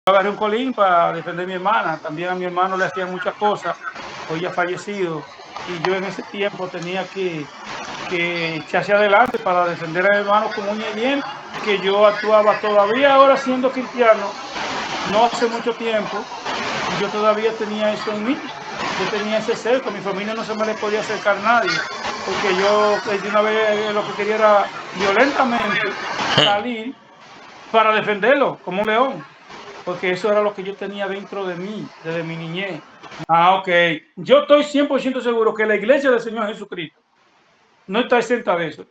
agarré un colín para defender a mi hermana. También a mi hermano le hacían muchas cosas, hoy ya fallecido. Y yo en ese tiempo tenía que echar hacia adelante para defender a mi hermano con uña y diente, que yo actuaba todavía ahora siendo cristiano, no hace mucho tiempo, yo todavía tenía eso en mí. Yo tenía ese cerco, a mi familia no se me le podía acercar a nadie, porque yo de una vez lo que quería era violentamente salir para defenderlo como un león, porque eso era lo que yo tenía dentro de mí, desde mi niñez. Ah, ok. Yo estoy 100% seguro que la iglesia del Señor Jesucristo no está exenta de eso.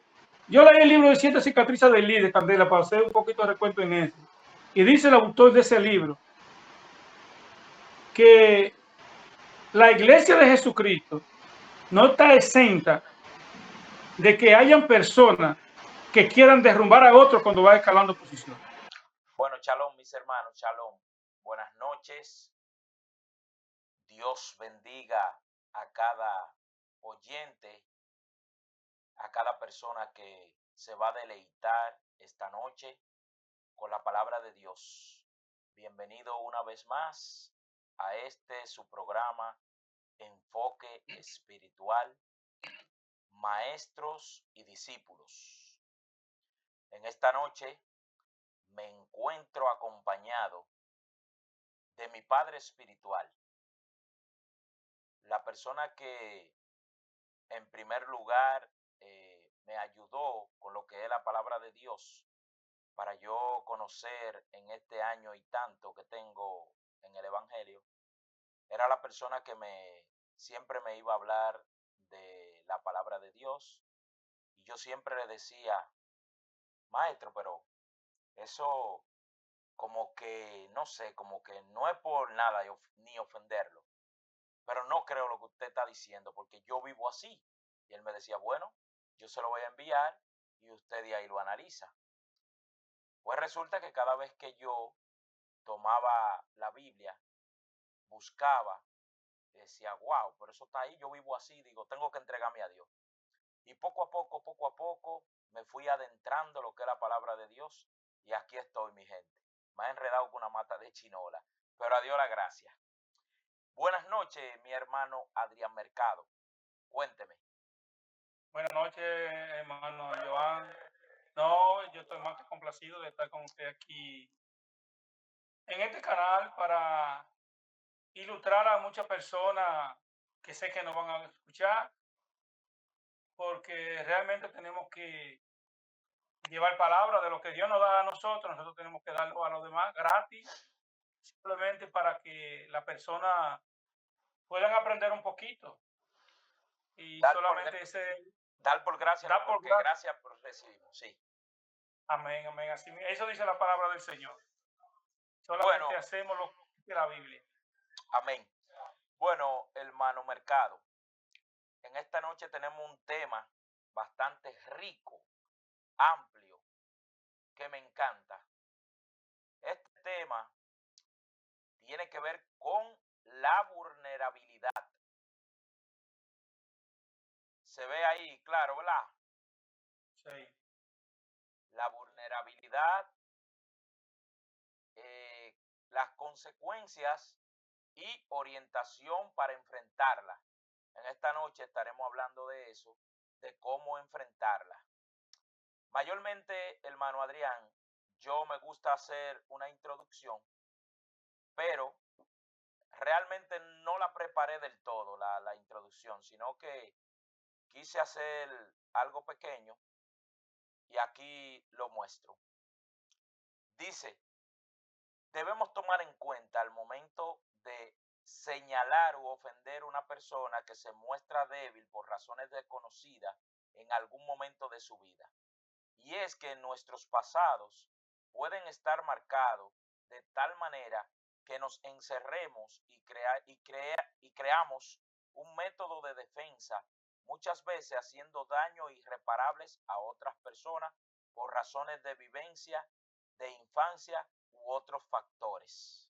Yo leí el libro de 7 cicatrices del líder, Candela, para hacer un poquito de recuento en eso. Y dice el autor de ese libro que la iglesia de Jesucristo no está exenta de que hayan personas que quieran derrumbar a otros cuando va escalando posición. Bueno, shalom, mis hermanos, shalom. Buenas noches. Dios bendiga a cada oyente, a cada persona que se va a deleitar esta noche con la palabra de Dios. Bienvenido una vez más a su programa Enfoque Espiritual, Maestros y Discípulos. En esta noche me encuentro acompañado de mi Padre Espiritual, la persona que en primer lugar me ayudó con lo que es la palabra de Dios para yo conocer en este año y tanto que tengo en el Evangelio. Era la persona que siempre me iba a hablar de la palabra de Dios, y yo siempre le decía: maestro, pero eso como que, no sé, como que no es por nada ni ofenderlo, pero no creo lo que usted está diciendo porque yo vivo así. Y él me decía: bueno, yo se lo voy a enviar y usted de ahí lo analiza. Pues resulta que cada vez que yo tomaba la Biblia, buscaba, decía: wow, pero eso está ahí, yo vivo así, digo, tengo que entregarme a Dios. Y poco a poco, me fui adentrando lo que es la palabra de Dios, y aquí estoy, mi gente. Me ha enredado con una mata de chinola, pero a Dios la gracia. Buenas noches, mi hermano Adrián Mercado. Cuénteme. Buenas noches, hermano Joan. No, yo estoy más que complacido de estar con usted aquí en este canal para ilustrar a muchas personas que sé que nos van a escuchar, porque realmente tenemos que llevar palabra de lo que Dios nos da a nosotros tenemos que darlo a los demás gratis, simplemente para que la persona puedan aprender un poquito. Y Dar por, solamente ese, dar por gracia da lo por que gracia. gracias por recibimos, sí. Amén, amén. Así, eso dice la palabra del Señor. Bueno, Solamente hacemos lo que dice la Biblia. amén. Bueno, hermano Mercado, en esta noche tenemos un tema bastante rico, amplio, que me encanta. Este tema tiene que ver con la vulnerabilidad. Se ve ahí, claro, ¿verdad? Sí. La vulnerabilidad, eh, las consecuencias y orientación para enfrentarla. En esta noche estaremos hablando de eso, de cómo enfrentarla. Mayormente, hermano Adrián, yo me gusta hacer una introducción, pero realmente no la preparé del todo, la introducción, sino que quise hacer algo pequeño y aquí lo muestro. Dice: debemos tomar en cuenta al momento de señalar u ofender a una persona que se muestra débil por razones desconocidas en algún momento de su vida. Y es que nuestros pasados pueden estar marcados de tal manera que nos encerremos y creamos un método de defensa, muchas veces haciendo daño irreparables a otras personas por razones de vivencia, de infancia u otros factores.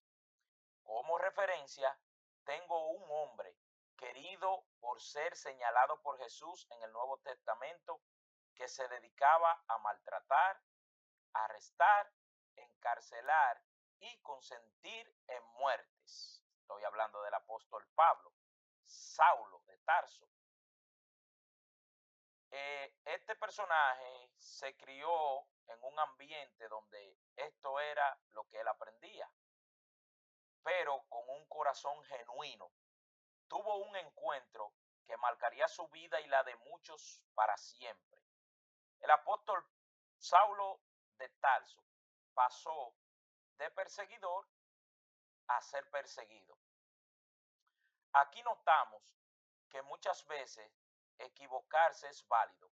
Como referencia, tengo un hombre querido por ser señalado por Jesús en el Nuevo Testamento, que se dedicaba a maltratar, arrestar, encarcelar y consentir en muertes. Estoy hablando del apóstol Pablo, Saulo de Tarso. Este personaje se crió en un ambiente donde esto era lo que él aprendía, pero con un corazón genuino. Tuvo un encuentro que marcaría su vida y la de muchos para siempre. El apóstol Saulo de Tarso pasó de perseguidor a ser perseguido. Aquí notamos que muchas veces equivocarse es válido,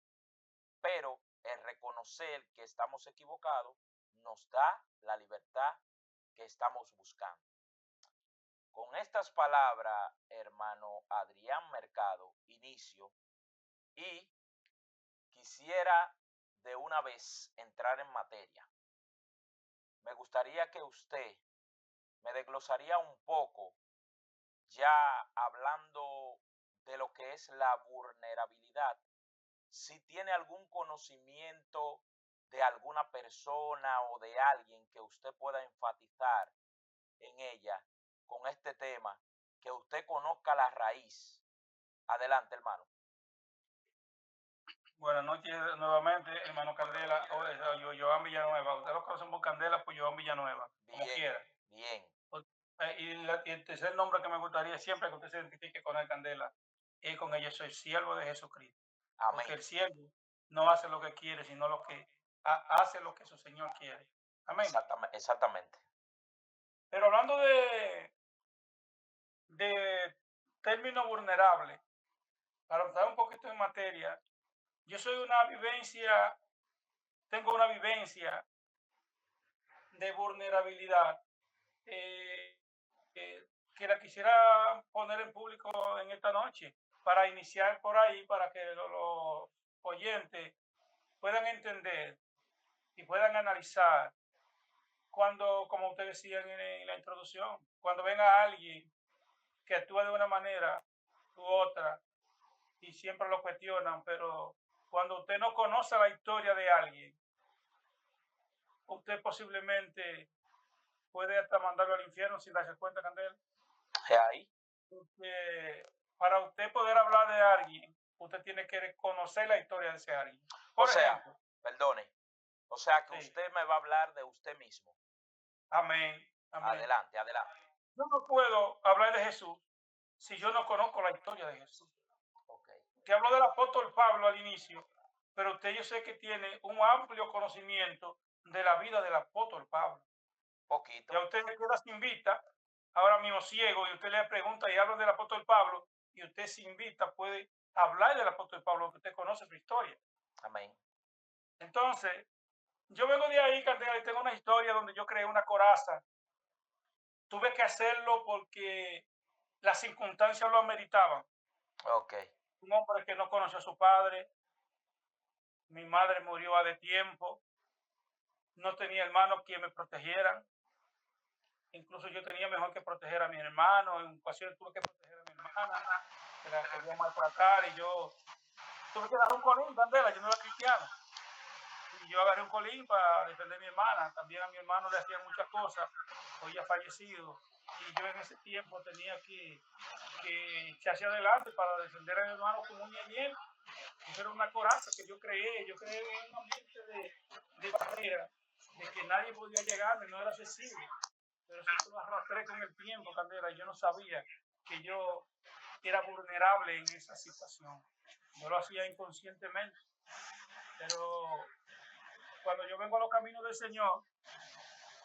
pero el reconocer que estamos equivocados nos da la libertad que estamos buscando. Con estas palabras, hermano Adrián Mercado, inicio y quisiera de una vez entrar en materia. Me gustaría que usted me desglosaría un poco, ya hablando de lo que es la vulnerabilidad, si tiene algún conocimiento de alguna persona o de alguien que usted pueda enfatizar en ella con este tema, que usted conozca la raíz. Adelante, hermano. Buenas noches nuevamente, hermano Candela, o Joan Villanueva. Ustedes lo conocen por Candela, pues Joan Villanueva, como Bien, quiera. bien. Y el tercer nombre que me gustaría siempre que usted se identifique con el Candela es con ella, soy siervo de Jesucristo. Porque Amén. el siervo no hace lo que quiere, sino lo que hace lo que su Señor quiere. Amén. Exactamente. Pero hablando de términos vulnerables, para entrar un poquito en materia, yo tengo una vivencia de vulnerabilidad eh, que la quisiera poner en público en esta noche, para iniciar por ahí, para que los oyentes puedan entender y puedan analizar cuando, como ustedes decían en la introducción, cuando venga alguien que actúa de una manera u otra y siempre lo cuestionan, pero cuando usted no conoce la historia de alguien, usted posiblemente puede hasta mandarlo al infierno sin darse cuenta, Candel. Ahí. Porque para usted poder hablar de alguien, usted tiene que conocer la historia de ese alguien. Por ejemplo, perdone. O sea que sí. usted me va a hablar de usted mismo. Amén, amén. Adelante. Yo no puedo hablar de Jesús si yo no conozco la historia de Jesús. Okay. Te hablo del apóstol Pablo al inicio, pero usted yo sé que tiene un amplio conocimiento de la vida del apóstol Pablo. Poquito. Ya usted le queda sin vista, ahora mismo ciego, y usted le pregunta y habla del apóstol Pablo, y usted sin vista puede hablar del apóstol Pablo, que usted conoce su historia. Amén. Entonces, yo vengo de ahí, Candela, y tengo una historia donde yo creé una coraza. Tuve que hacerlo porque las circunstancias lo ameritaban. Ok. Un hombre que no conoció a su padre, mi madre murió a de tiempo, no tenía hermanos quien me protegieran. Incluso yo tenía mejor que proteger a mi hermano. En ocasiones tuve que proteger a mi hermana, que la quería maltratar, y yo tuve que dar un colín, Candela, yo no era cristiano. Y yo agarré un colín para defender a mi hermana. También a mi hermano le hacían muchas cosas, hoy ya fallecido. Y yo en ese tiempo tenía que echarse adelante para defender a mi hermano como un niñez. Eso era una coraza que yo creé en un ambiente de barrera, de que nadie podía llegarme, no era accesible. Pero sí lo arrastré con el tiempo, Candela, y yo no sabía que yo era vulnerable en esa situación. Yo lo hacía inconscientemente. Pero cuando yo vengo a los caminos del Señor,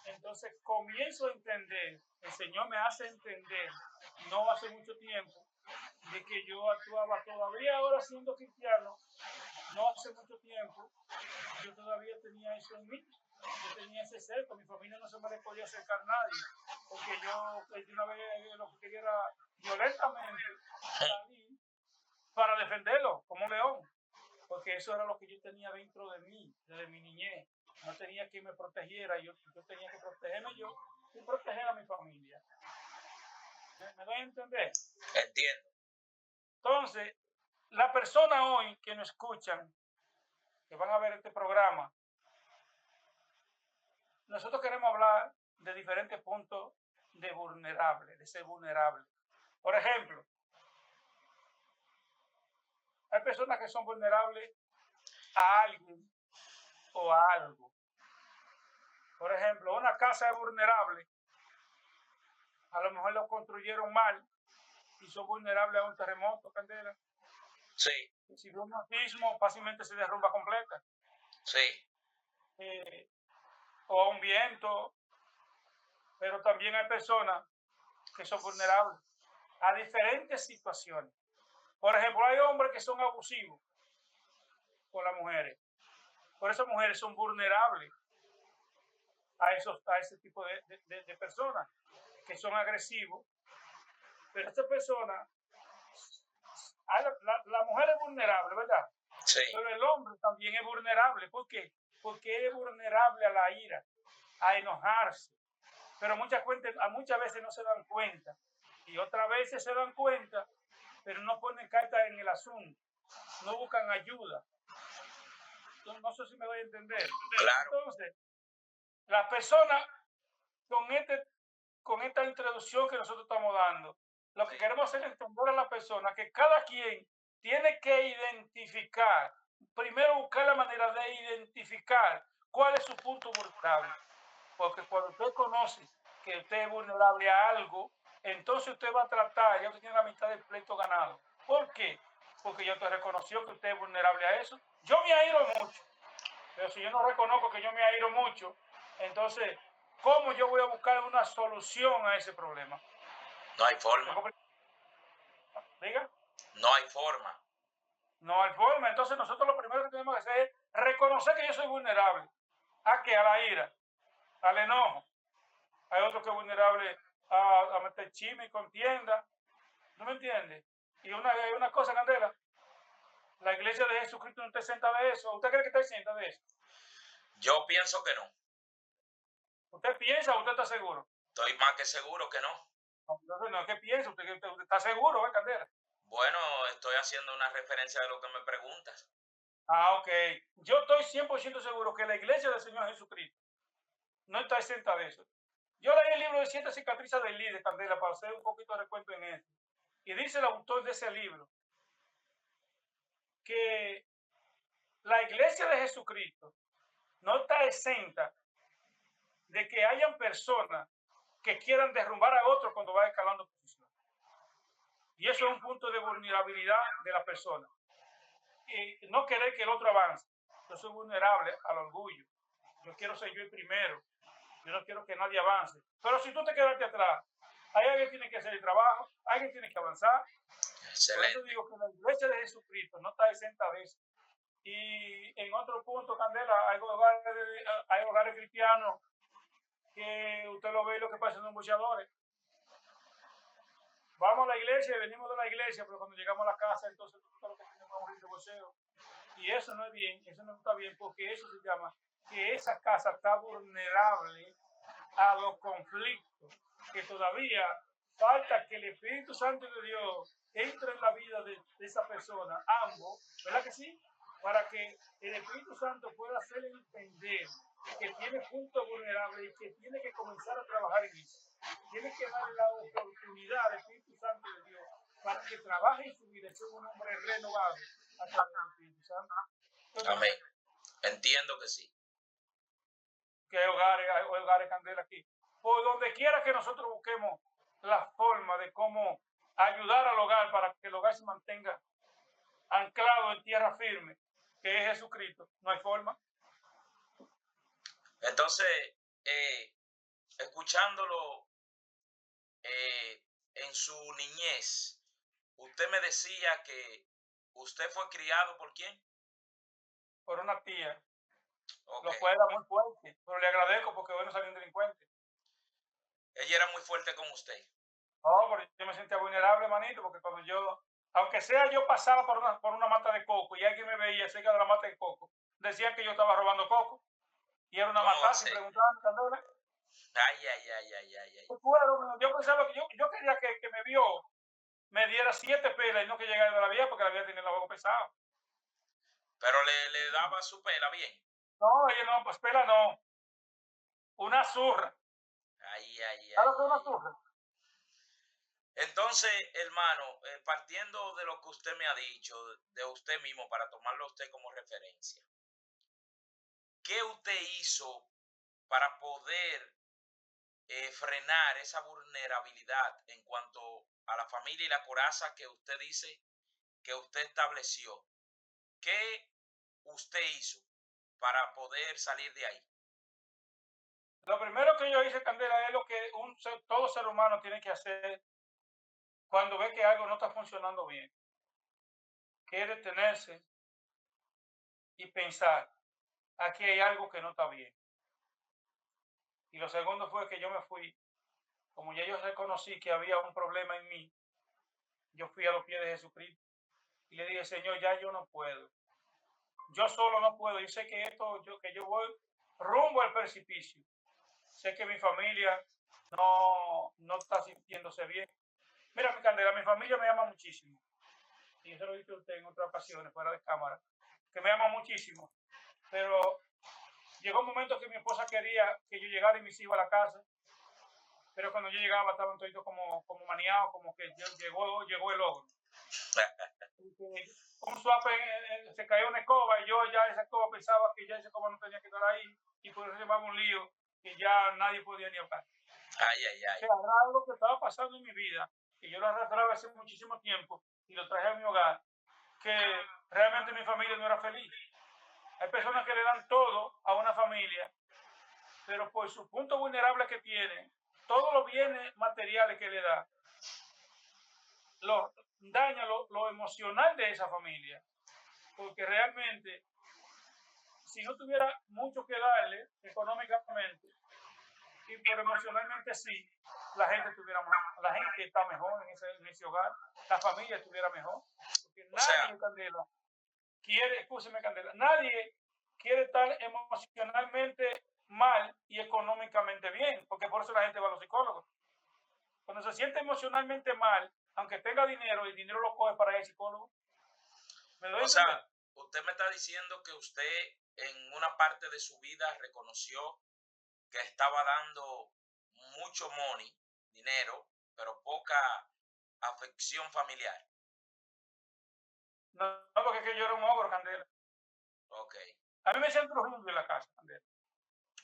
entonces comienzo a entender, el Señor me hace entender, no hace mucho tiempo, de que yo actuaba todavía ahora siendo cristiano, no hace mucho tiempo, yo todavía tenía eso en mí, yo tenía ese cerco, mi familia no se me le podía acercar a nadie, porque yo una vez lo que quería era violentamente salir para defenderlo como un león, porque eso era lo que yo tenía dentro de mí, desde mi niñez. No tenía quien me protegiera, yo tenía que protegerme yo y proteger a mi familia. ¿Me doy a entender? Entiendo. Entonces, la persona hoy que nos escuchan, que van a ver este programa, nosotros queremos hablar de diferentes puntos de vulnerable, de ser vulnerable. Por ejemplo, hay personas que son vulnerables a alguien o a algo. Por ejemplo, una casa es vulnerable, a lo mejor lo construyeron mal y son vulnerables a un terremoto, Candela. Sí. Si hay un sismo, fácilmente se derrumba completa. Sí. O a un viento, pero también hay personas que son vulnerables a diferentes situaciones. Por ejemplo, hay hombres que son abusivos con las mujeres. Por eso mujeres son vulnerables a ese tipo de personas que son agresivos. Pero esta persona, la mujer es vulnerable, ¿verdad? Sí. Pero el hombre también es vulnerable. ¿Por qué? Porque es vulnerable a la ira, a enojarse. Pero muchas veces no se dan cuenta. Y otras veces se dan cuenta, pero no ponen cartas en el asunto. No buscan ayuda. No sé si me doy a entender. Claro. Entonces, las personas con esta introducción que nosotros estamos dando, lo que queremos hacer es entender a la persona que cada quien tiene que identificar, primero buscar la manera de identificar cuál es su punto vulnerable. Porque cuando usted conoce que usted es vulnerable a algo, entonces usted va a tratar, ya usted tiene la mitad del pleito ganado. ¿Por qué? Porque ya usted reconoció que usted es vulnerable a eso. Yo me airo mucho, pero si yo no reconozco que yo me airo mucho, entonces, ¿cómo yo voy a buscar una solución a ese problema? No hay forma. ¿Diga? No hay forma. No hay forma. Entonces nosotros lo primero que tenemos que hacer es reconocer que yo soy vulnerable. ¿A qué? A la ira, al enojo. Hay otro que es vulnerable a meter chisme y contienda. ¿No me entiende? Y una cosa, Candela, la iglesia de Jesucristo no está exenta de eso. ¿Usted cree que está exenta de eso? Yo pienso que no. ¿Usted piensa o usted está seguro? Estoy más que seguro que no. Entonces, no, ¿qué piensa? ¿Usted está seguro, Candela? Bueno, estoy haciendo una referencia de lo que me preguntas. Ah, ok. Yo estoy 100% seguro que la iglesia del Señor Jesucristo no está exenta de eso. Yo leí el libro de 7 cicatrices del líder, Candela, para hacer un poquito de recuento en esto. Y dice el autor de ese libro que la iglesia de Jesucristo no está exenta de que hayan personas que quieran derrumbar a otros cuando va escalando posición. Y eso es un punto de vulnerabilidad de la persona. Y no querer que el otro avance. Yo soy vulnerable al orgullo. Yo quiero ser yo el primero. Yo no quiero que nadie avance. Pero si tú te quedaste atrás, hay alguien que tiene que hacer el trabajo, alguien tiene que avanzar. Por eso digo que la iglesia de Jesucristo no está exenta de eso. Y en otro punto, Candela, hay hogares cristianos que usted lo ve lo que pasa en los buceadores. Vamos a la iglesia y venimos de la iglesia, pero cuando llegamos a la casa, entonces todo lo que tenemos es un río de voceo. Y eso no es bien, eso no está bien, porque eso se llama que esa casa está vulnerable a los conflictos, que todavía falta que el Espíritu Santo de Dios entre en la vida de esa persona, ambos, ¿verdad que sí? Para que el Espíritu Santo pueda hacerle entender que tiene puntos vulnerables y que tiene que comenzar a trabajar en eso. Tiene que darle la oportunidad al Espíritu Santo de Dios para que trabaje en su vida y sea un hombre renovado a través del Espíritu Santo. Entonces, amén. Entiendo que sí. Que hay hogares, Candela, aquí. Por donde quiera que nosotros busquemos la forma de cómo ayudar al hogar para que el hogar se mantenga anclado en tierra firme, que es Jesucristo, no hay forma. Entonces, escuchándolo en su niñez, usted me decía que usted fue criado ¿por quién? Por una tía. Okay. Lo cual era muy fuerte, pero le agradezco porque hoy no salió un delincuente. Ella era muy fuerte con usted. No, pero yo me sentía vulnerable, manito, porque cuando aunque sea yo pasaba por una mata de coco y alguien me veía cerca de la mata de coco, decían que yo estaba robando coco. Y era una matanza, y preguntaban, Candela. Ay. Yo pensaba que yo quería que me vio, me diera 7 pelas y no que llegara de la vía, porque la vía tenía el agua pesado. Pero le daba su pela bien. No, ella no, pues pela no. Una zurra. Ay, ay, ¿Sabes lo ay, que uno ay. sufre? Entonces, hermano, partiendo de lo que usted me ha dicho, de usted mismo, para tomarlo a usted como referencia, ¿qué usted hizo para poder frenar esa vulnerabilidad en cuanto a la familia y la coraza que usted dice que usted estableció? ¿Qué usted hizo para poder salir de ahí? Lo primero que yo hice, Candela, es lo que todo ser humano tiene que hacer cuando ve que algo no está funcionando bien, que es detenerse y pensar, aquí hay algo que no está bien. Y lo segundo fue que yo me fui, como ya yo reconocí que había un problema en mí, yo fui a los pies de Jesucristo y le dije, Señor, ya yo no puedo. Yo solo no puedo. Yo sé que que yo voy rumbo al precipicio. Sé que mi familia no está sintiéndose bien. Mira, mi Candela, mi familia me ama muchísimo. Y eso lo he dicho a usted en otras ocasiones, fuera de cámara, que me ama muchísimo. Pero llegó un momento que mi esposa quería que yo llegara y mis hijos a la casa, pero cuando yo llegaba estaban todos como maniados, como que llegó el ogro. Un swap se cayó una escoba y yo ya esa escoba pensaba que ya esa escoba no tenía que estar ahí y por eso llevaba un lío que ya nadie podía ni hablar. Ay, ay, O ay. sea, era algo que estaba pasando en mi vida, que yo lo arrastraba hace muchísimo tiempo y lo traje a mi hogar, que realmente mi familia no era feliz. Hay personas que le dan todo a una familia, pero por su punto vulnerable que tiene, todos los bienes materiales que le da, daña lo emocional de esa familia. Porque realmente, si no tuviera mucho que darle económicamente, y por emocionalmente sí, la gente está mejor en ese hogar, la familia estuviera mejor. Porque O sea, nadie, Candela, escúcheme, Candela, nadie quiere estar emocionalmente mal y económicamente bien, porque por eso la gente va a los psicólogos. Cuando se siente emocionalmente mal, aunque tenga dinero, el dinero lo coge para ir al psicólogo. ¿Me doy a o entender? sea, usted me está diciendo que usted en una parte de su vida reconoció que estaba dando mucho money, dinero, pero poca afección familiar. No, no, porque es que yo era un ogro, Candela. Ok. A mí me decían Trujillo en la casa, Candela.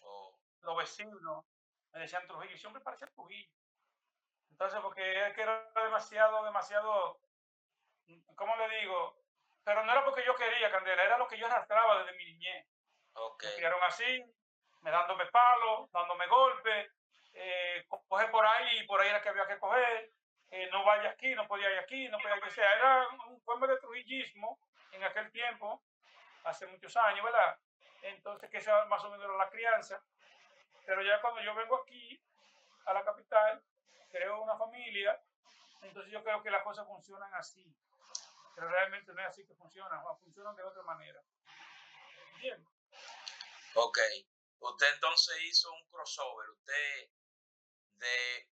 Oh, Los vecinos me decían Trujillo y siempre parecía Trujillo. Entonces, porque es que era demasiado, ¿cómo le digo? Pero no era porque yo quería, Candela, era lo que yo arrastraba desde mi niñez. ok. Me criaron así, dándome palos, dándome golpes, coge por ahí y por ahí era que había que coger, no vaya aquí, no podía ir aquí, no podía ir, o sea, era un forma de trujillismo en aquel tiempo, hace muchos años, ¿verdad? Entonces, que esa más o menos era la crianza, pero ya cuando yo vengo aquí a la capital, creo una familia, entonces yo creo que las cosas funcionan así, pero realmente no es así que funcionan, funcionan de otra manera. ¿Entiendes? Ok. Usted entonces hizo un crossover. Usted de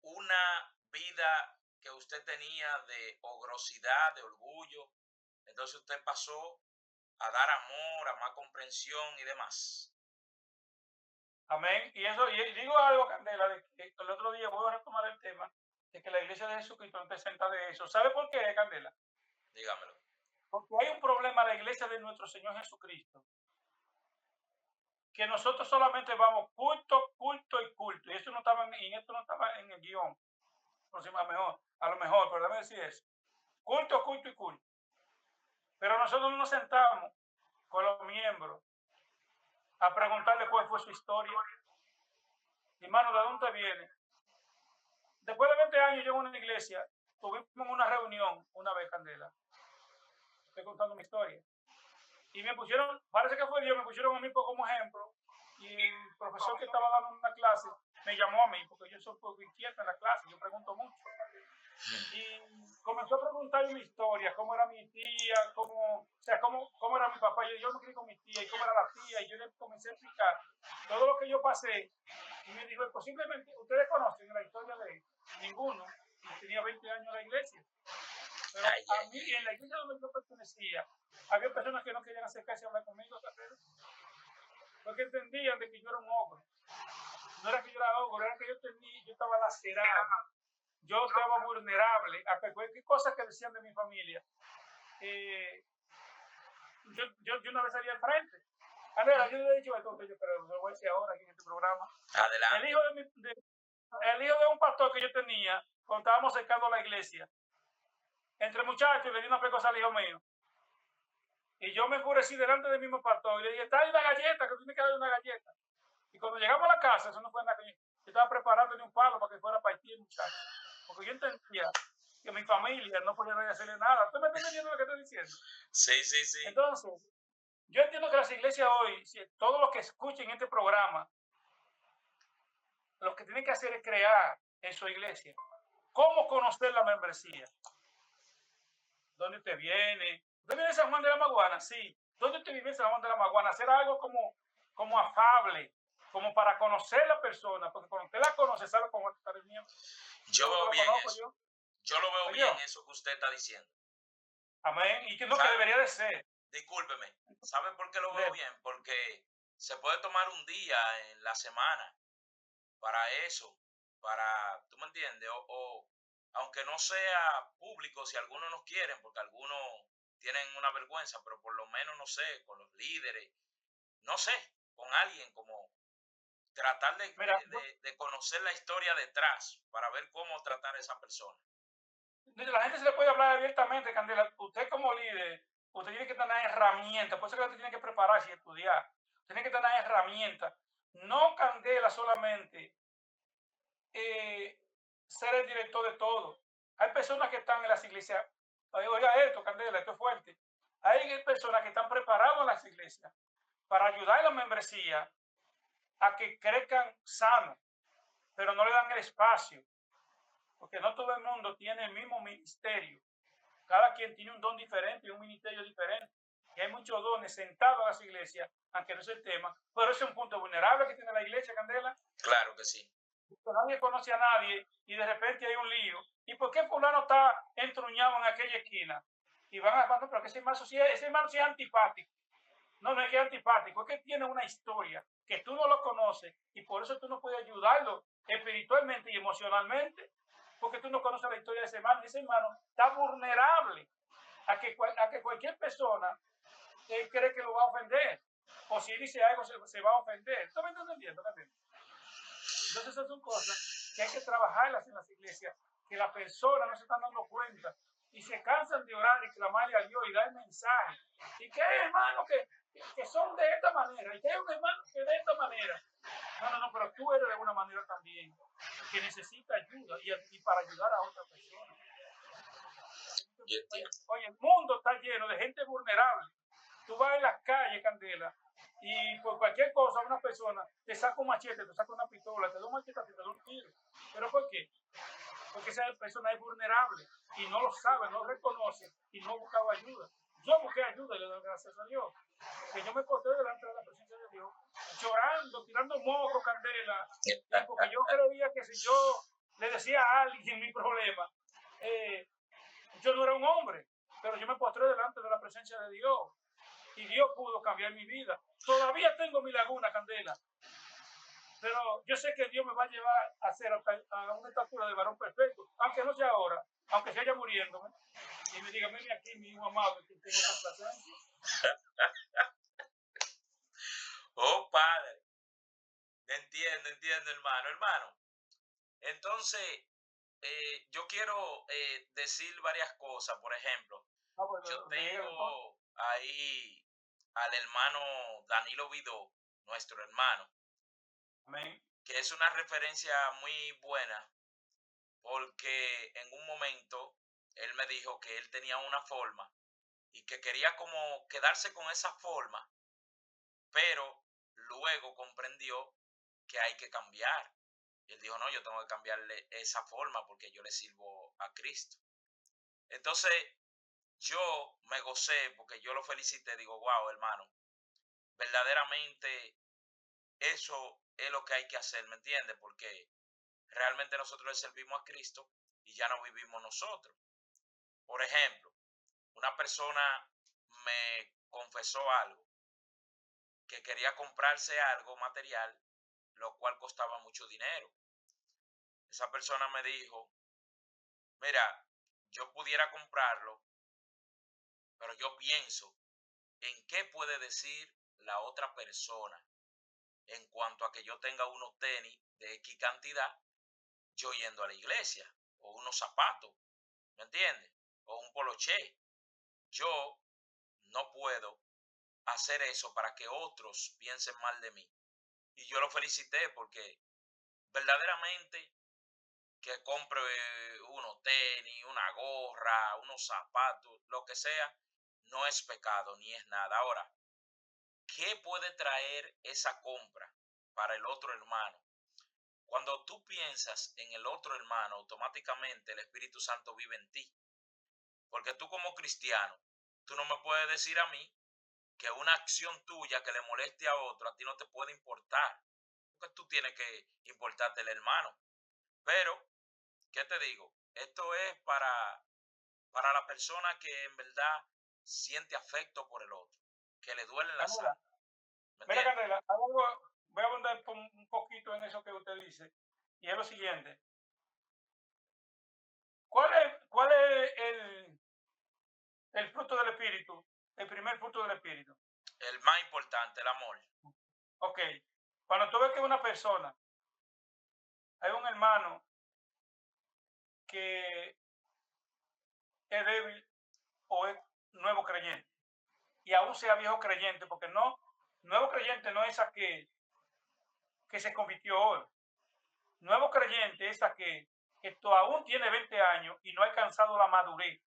una vida que usted tenía de ogrosidad, de orgullo, entonces usted pasó a dar amor, a más comprensión y demás. Amén. Y digo algo, Candela, de que el otro día voy a retomar el tema de que la iglesia de Jesucristo no presenta de eso. ¿Sabe por qué, Candela? Dígamelo. Porque hay un problema en la iglesia de nuestro Señor Jesucristo, que nosotros solamente vamos culto, culto y culto. Y esto no estaba esto no estaba en el guión. Por si a lo mejor, pero déjame decir eso. Culto, culto y culto. Pero nosotros no nos sentamos con los miembros a preguntarle cuál fue su historia. Hermano, ¿de dónde viene? Después de 20 años yo en una iglesia, tuvimos una reunión una vez, Candela. Estoy contando mi historia. Y me pusieron, parece que fue Dios, me pusieron a mí como ejemplo. Y el profesor que estaba dando una clase me llamó a mí, porque yo soy un poco inquieto en la clase, yo pregunto mucho. Y comenzó a preguntar mi historia, cómo era mi tía, cómo era mi papá. Yo me crié con mi tía y cómo era la tía. Y yo le comencé a explicar todo lo que yo pasé. Y me dijo, posiblemente, ustedes conocen la historia de ninguno. Y tenía 20 años en la iglesia. Pero Ay, a ay, mí, ay. en la iglesia donde yo pertenecía, había personas que no querían acercarse a hablar conmigo, porque entendían de que yo era un ogro. no era que yo era ogro, era que yo estaba lacerado, yo estaba vulnerable a cualquier cosa que decían de mi familia. Yo una vez salí al frente. Andrea, yo le he dicho esto, pero lo voy a decir ahora aquí en este programa. Adelante. El hijo de un pastor que yo tenía, cuando estábamos cercando la iglesia, entre muchachos le di una pecosa al hijo mío. Y yo me enfurecí delante del mismo pastor y le dije, trae una galleta, que tiene que darle una galleta. Y cuando llegamos a la casa, eso no fue nada que yo estaba preparándole un palo para que fuera para Haití el muchacho. Porque yo entendía que mi familia no podía hacerle nada. ¿Tú me estás entendiendo lo que estoy diciendo? Sí, sí, sí. Entonces, yo entiendo que las iglesias hoy, todos los que escuchen este programa, lo que tienen que hacer es crear en su iglesia cómo conocer la membresía. ¿Dónde usted viene? ¿Usted viene de San Juan de la Maguana? Sí. ¿Dónde usted vive en San Juan de la Maguana? Hacer algo como afable, como para conocer la persona, porque cuando usted la conoce, sabe cómo está el miembro. Yo veo bien eso. Yo lo veo bien eso que usted está diciendo. Amén. Y que no, que debería de ser. Discúlpeme. ¿Sabe por qué lo veo bien? Porque se puede tomar un día en la semana para eso, para, ¿tú me entiendes? O aunque no sea público, si algunos no quieren, porque algunos tienen una vergüenza, pero por lo menos, no sé, con los líderes, no sé, con alguien como tratar de conocer la historia detrás para ver cómo tratar a esa persona. La gente se le puede hablar abiertamente, Candela. Usted como líder, usted tiene que tener herramientas, por eso que usted tiene que prepararse y estudiar. Tiene que tener herramientas. No, Candela, solamente ser el director de todo. Hay personas que están en las iglesias, oiga esto, Candela, esto es fuerte. Hay personas que están preparadas en las iglesias para ayudar a la membresía a que crezcan sanos, pero no le dan el espacio, porque no todo el mundo tiene el mismo ministerio. Cada quien tiene un don diferente y un ministerio diferente. Y hay muchos dones sentados en las iglesias, aunque no es el tema, pero ese es un punto vulnerable que tiene la iglesia, Candela. Claro que sí. Nadie conoce a nadie y de repente hay un lío. ¿Y por qué fulano está entruñado en aquella esquina? Y van a decir, pero que ese hermano sí es antipático. No, no es que es antipático, es que tiene una historia que tú no lo conoces y por eso tú no puedes ayudarlo espiritualmente y emocionalmente, porque tú no conoces la historia de ese hermano. Ese hermano está vulnerable a que cualquier persona cree que lo va a ofender. O si dice algo, se va a ofender. ¿Tú me estás entendiendo? Entonces, esas son cosas que hay que trabajarlas en las iglesias, que las personas no se están dando cuenta y se cansan de orar y clamarle a Dios y dar mensaje. Y que hay hermanos que son de esta manera, y que hay un hermano que de esta manera. No, pero tú eres de una manera también, que necesita ayuda y para ayudar a otra persona. Oye, el mundo está lleno de gente vulnerable. Tú vas en las calles, Candela, y por cualquier cosa una persona te saca un machete, te saca una pistola, te da un machete, te da un tiro. ¿Pero por qué? Porque esa persona es vulnerable y no lo sabe, no lo reconoce y no buscaba ayuda. Yo busqué ayuda y le doy gracias a Dios. Que yo me postré delante de la presencia de Dios, llorando, tirando moco, Candela, porque yo creía que si yo le decía a alguien mi problema, yo no era un hombre, pero yo me postré delante de la presencia de Dios y Dios pudo cambiar mi vida. Todavía tengo mi laguna, Candela, pero yo sé que Dios me va a llevar a ser a una estatura de varón perfecto, aunque no sea ahora, aunque sea ya muriéndome, y me diga, mire aquí, mi hijo amado, que tengo complacencia. Oh, Padre. Entiendo, hermano. Entonces, yo quiero decir varias cosas. Por ejemplo, yo tengo ahí al hermano Danilo Vidó, nuestro hermano, Amén, que es una referencia muy buena, porque en un momento él me dijo que él tenía una forma y que quería como quedarse con esa forma, pero luego comprendió que hay que cambiar. Y él dijo, no, yo tengo que cambiarle esa forma porque yo le sirvo a Cristo. Entonces, yo me gocé porque yo lo felicité. Digo, wow, hermano, verdaderamente eso es lo que hay que hacer, ¿me entiendes? Porque realmente nosotros le servimos a Cristo y ya no vivimos nosotros. Por ejemplo, una persona me confesó algo, que quería comprarse algo material, lo cual costaba mucho dinero. Esa persona me dijo, mira, yo pudiera comprarlo, pero yo pienso en qué puede decir la otra persona en cuanto a que yo tenga unos tenis de X cantidad, yo yendo a la iglesia, o unos zapatos, ¿me entiendes? O un poloché. Yo no puedo hacer eso para que otros piensen mal de mí. Y yo lo felicité porque verdaderamente que compre unos tenis, una gorra, unos zapatos, lo que sea, no es pecado ni es nada. Ahora, ¿qué puede traer esa compra para el otro hermano? Cuando tú piensas en el otro hermano, automáticamente el Espíritu Santo vive en ti. Porque tú como cristiano, tú no me puedes decir a mí que una acción tuya que le moleste a otro, a ti no te puede importar. Porque tú tienes que importarte el hermano. Pero, ¿qué te digo? Esto es para la persona que en verdad siente afecto por el otro, que le duele en la Candela, sangre. ¿Me mira, entiendes? Candela, voy a abundar un poquito en eso que usted dice, y es lo siguiente. ¿Cuál es el fruto del Espíritu? El primer fruto del Espíritu. El más importante, el amor. Ok, cuando tú ves que una persona, hay un hermano que es débil o es nuevo creyente, y aún sea viejo creyente, porque no, nuevo creyente no es a que se convirtió hoy. Nuevo creyente es a que aún tiene 20 años y no ha alcanzado la madurez.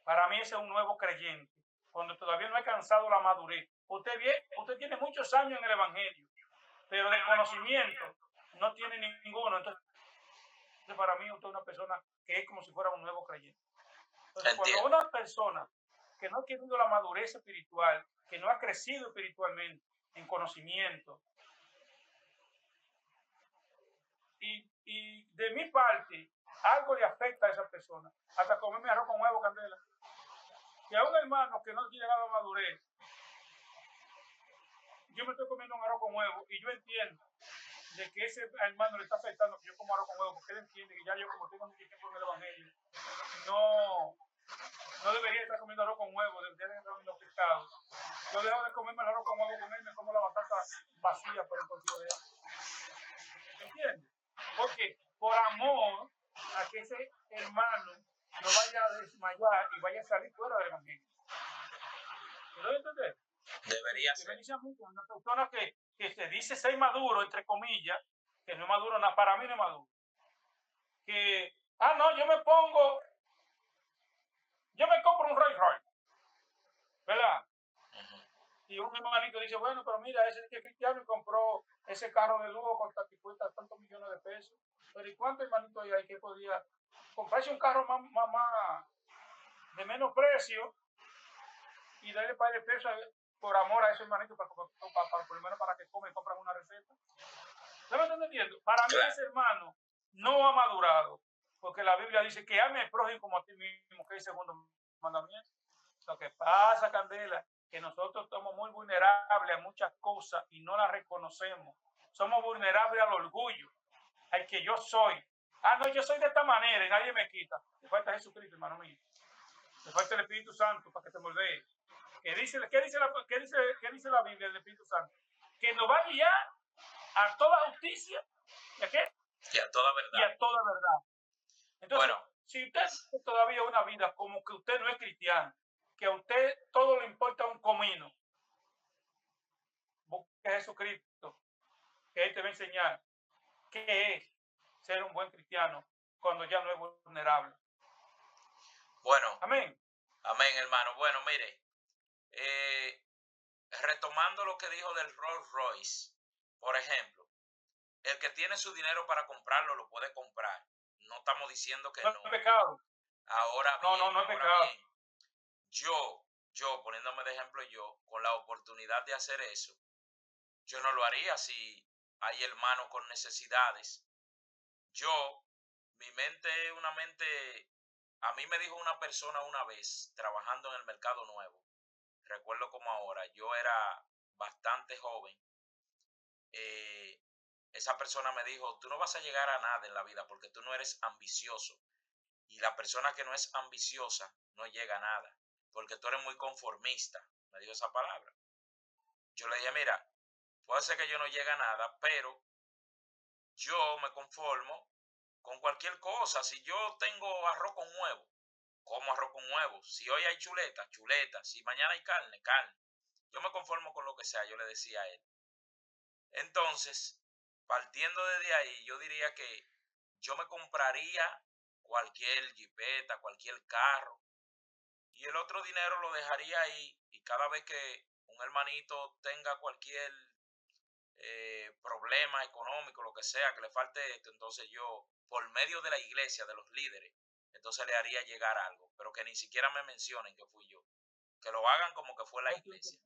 Para mí ese es un nuevo creyente, cuando todavía no ha alcanzado la madurez. Usted tiene muchos años en el Evangelio, pero de conocimiento no tiene ninguno. Entonces, para mí usted es una persona que es como si fuera un nuevo creyente. Entonces, cuando Entiendo. una persona que no ha tenido la madurez espiritual, que no ha crecido espiritualmente en conocimiento, y de mi parte, algo le afecta a esa persona, hasta comerme arroz con huevo, Candela. Que a un hermano que no tiene llegado a madurez, yo me estoy comiendo un arroz con huevo y yo entiendo de que ese hermano le está afectando que yo como arroz con huevo, porque él entiende que ya yo, como tengo mucho tiempo en el Evangelio, no debería estar comiendo arroz con huevo, debería estar comiendo pescado. Yo dejo de comerme el arroz con huevo con él, me como la batata vacía por el contigo de él. ¿Entiendes? Porque por amor a que ese hermano no vaya a desmayar y vaya a salir fuera del Evangelio. ¿Lo entender? Debería Que me ser. dice a mí, una persona que se dice ser maduro, entre comillas, que no es maduro, nada, para mí no es maduro. Que, no, yo me compro un Rolls Royce, ¿verdad? Y un hermanito dice, bueno, pero mira, ese que es cristiano y compró ese carro de lujo que cuesta tantos millones de pesos. Pero ¿y cuántos hermanitos hay que podía comprarse un carro más de menos precio y darle par de pesos por amor a ese hermanito para por lo menos para que come y compran una receta? ¿No me están entendiendo? Para mí Claro. ese hermano no ha madurado, porque la Biblia dice que ame al prójimo como a ti mismo, que es el segundo mandamiento. Lo que pasa, Candela, que nosotros somos muy vulnerables a muchas cosas y no las reconocemos. Somos vulnerables al orgullo, al que yo soy. No, yo soy de esta manera y nadie me quita. Le falta Jesucristo, hermano mío. Le falta el Espíritu Santo para que te moldee. ¿Qué dice la Biblia del Espíritu Santo? Que nos va a guiar a toda justicia. ¿Y a qué? Y a toda Y verdad. a toda verdad. Entonces, Bueno, si usted tiene todavía una vida como que usted no es cristiano, que a usted todo le importa un comino, busque a Jesucristo, que Él te va a enseñar qué es ser un buen cristiano cuando ya no es vulnerable. bueno, Amén. amén, hermano. Bueno, mire, retomando lo que dijo del Rolls Royce, por ejemplo, el que tiene su dinero para comprarlo lo puede comprar. No estamos diciendo que No no. es pecado. Ahora No, bien, no es ahora pecado. bien, yo, poniéndome de ejemplo yo, con la oportunidad de hacer eso, yo no lo haría si hay hermanos con necesidades. Mi mente es una mente, a mí me dijo una persona una vez, trabajando en el Mercado Nuevo, recuerdo como ahora, yo era bastante joven, esa persona me dijo, tú no vas a llegar a nada en la vida porque tú no eres ambicioso. Y la persona que no es ambiciosa no llega a nada, porque tú eres muy conformista. Me dijo esa palabra. Yo le dije, mira, puede ser que yo no llegue a nada, pero yo me conformo con cualquier cosa. Si yo tengo arroz con huevo, como arroz con huevo. Si hoy hay chuleta, chuleta. Si mañana hay carne, carne. Yo me conformo con lo que sea, yo le decía a él. Entonces, partiendo desde ahí, yo diría que yo me compraría cualquier jipeta, cualquier carro, y el otro dinero lo dejaría ahí, y cada vez que un hermanito tenga cualquier problema económico, lo que sea, que le falte esto, entonces yo, por medio de la iglesia, de los líderes, entonces le haría llegar algo, pero que ni siquiera me mencionen que fui yo, que lo hagan como que fue la iglesia.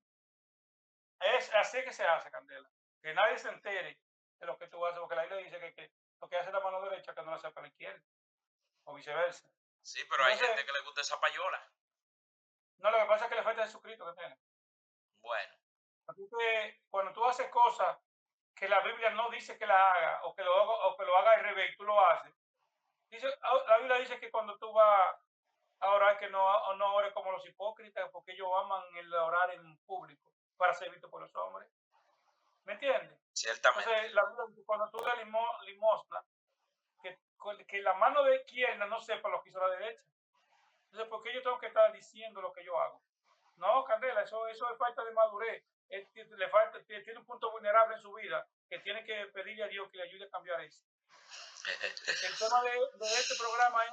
Es así que se hace, Candela. Que nadie se entere de lo que tú haces, porque la Biblia dice que lo que hace la mano derecha que no lo sepa la izquierda, o viceversa. Sí, pero hay Entonces, gente que le gusta esa payola. no, lo que pasa es que le falta Jesucristo que tiene. Bueno, Así que cuando tú haces cosas que la Biblia no dice que la haga, o que lo haga al revés, y tú lo haces. La Biblia dice que cuando tú vas a orar, que no ores como los hipócritas, porque ellos aman el orar en público para ser visto por los hombres. ¿Me entiendes? ciertamente. Entonces, la Biblia dice, cuando tú das limosna, que la mano de izquierda no sepa lo que hizo la derecha. Entonces, ¿por qué yo tengo que estar diciendo lo que yo hago? No, Candela, eso es falta de madurez. Tiene un punto vulnerable en su vida que tiene que pedirle a Dios que le ayude a cambiar eso. El tema de este programa es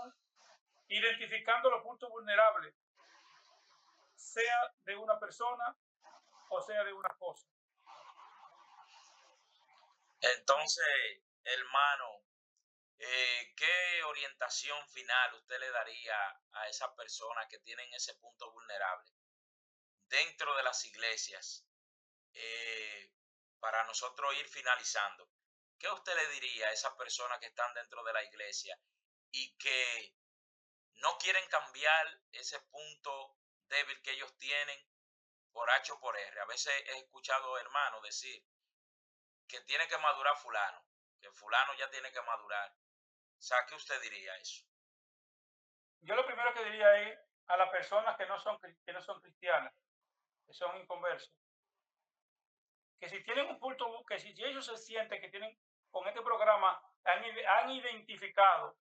identificando los puntos vulnerables, sea de una persona o sea de una cosa. Entonces, hermano, ¿qué orientación final usted le daría a esas personas que tienen ese punto vulnerable dentro de las iglesias para nosotros ir finalizando? ¿Qué usted le diría a esas personas que están dentro de la iglesia y que no quieren cambiar ese punto débil que ellos tienen por H o por R? A veces he escuchado hermanos decir que tiene que madurar fulano, que fulano ya tiene que madurar. O sea, ¿qué usted diría a eso? Yo lo primero que diría es a las personas que no son cristianas, que son inconversos, que si tienen un punto, que si ellos se sienten que tienen, con este programa, han identificado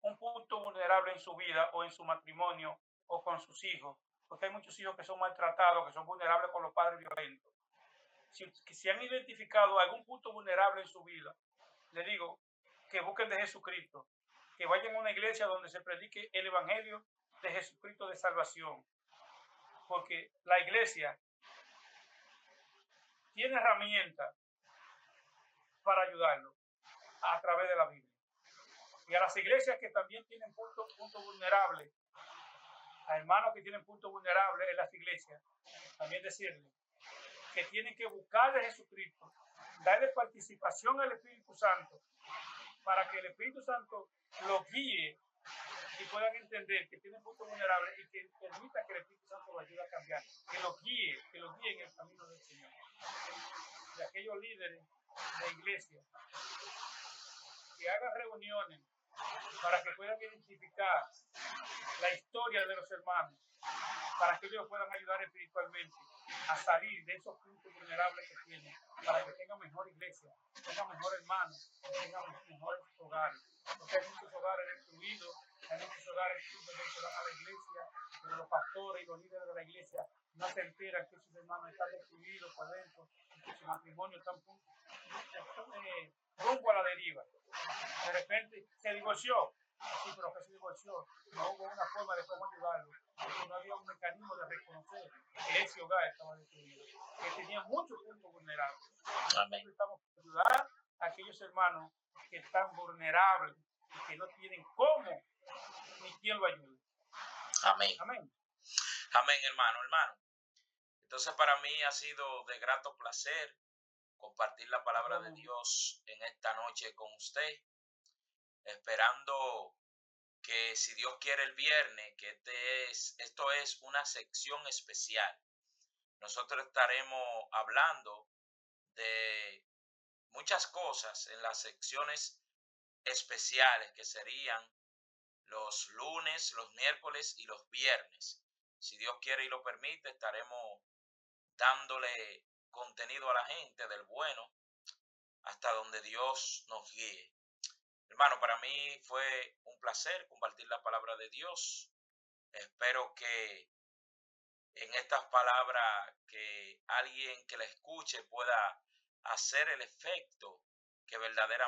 un punto vulnerable en su vida o en su matrimonio o con sus hijos, porque hay muchos hijos que son maltratados, que son vulnerables con los padres violentos. Si han identificado algún punto vulnerable en su vida, le digo que busquen de Jesucristo, que vayan a una iglesia donde se predique el evangelio de Jesucristo de salvación, porque la iglesia tiene herramientas para ayudarlo a través de la Biblia. Y a las iglesias que también tienen puntos vulnerables, a hermanos que tienen puntos vulnerables en las iglesias, también decirles que tienen que buscar de Jesucristo, darle participación al Espíritu Santo, para que el Espíritu Santo los guíe y puedan entender que tienen puntos vulnerables y que permita que el Espíritu Santo los ayude a cambiar, que los guíe en el camino del Señor. De aquellos líderes de iglesia que hagan reuniones para que puedan identificar la historia de los hermanos, para que ellos puedan ayudar espiritualmente a salir de esos puntos vulnerables que tienen, para que tengan mejor iglesia, tengan mejor hermanos, tengan mejores hogares. Porque hay muchos hogares destruidos, hay muchos hogares que van a la iglesia, pero los pastores y los líderes de la iglesia no se enteran que sus hermanos están destruidos por dentro, que su matrimonio está rumbo a la deriva. De repente se divorció. Sí, pero que se divorció. No hubo una forma de cómo ayudarlo. Porque no había un mecanismo de reconocer que ese hogar estaba destruido. Que tenía muchos puntos vulnerables. Nosotros necesitamos ayudar a aquellos hermanos que están vulnerables y que no tienen cómo ni quién lo ayude. Amén. Amén. Amén, hermano. Entonces para mí ha sido de grato placer compartir la palabra de Dios en esta noche con usted, esperando que si Dios quiere el viernes, que esto es una sección especial. Nosotros estaremos hablando de muchas cosas en las secciones especiales que serían los lunes, los miércoles y los viernes. Si Dios quiere y lo permite, estaremos dándole contenido a la gente del bueno hasta donde Dios nos guíe. Hermano, para mí fue un placer compartir la palabra de Dios. Espero que en estas palabras que alguien que la escuche pueda hacer el efecto que verdaderamente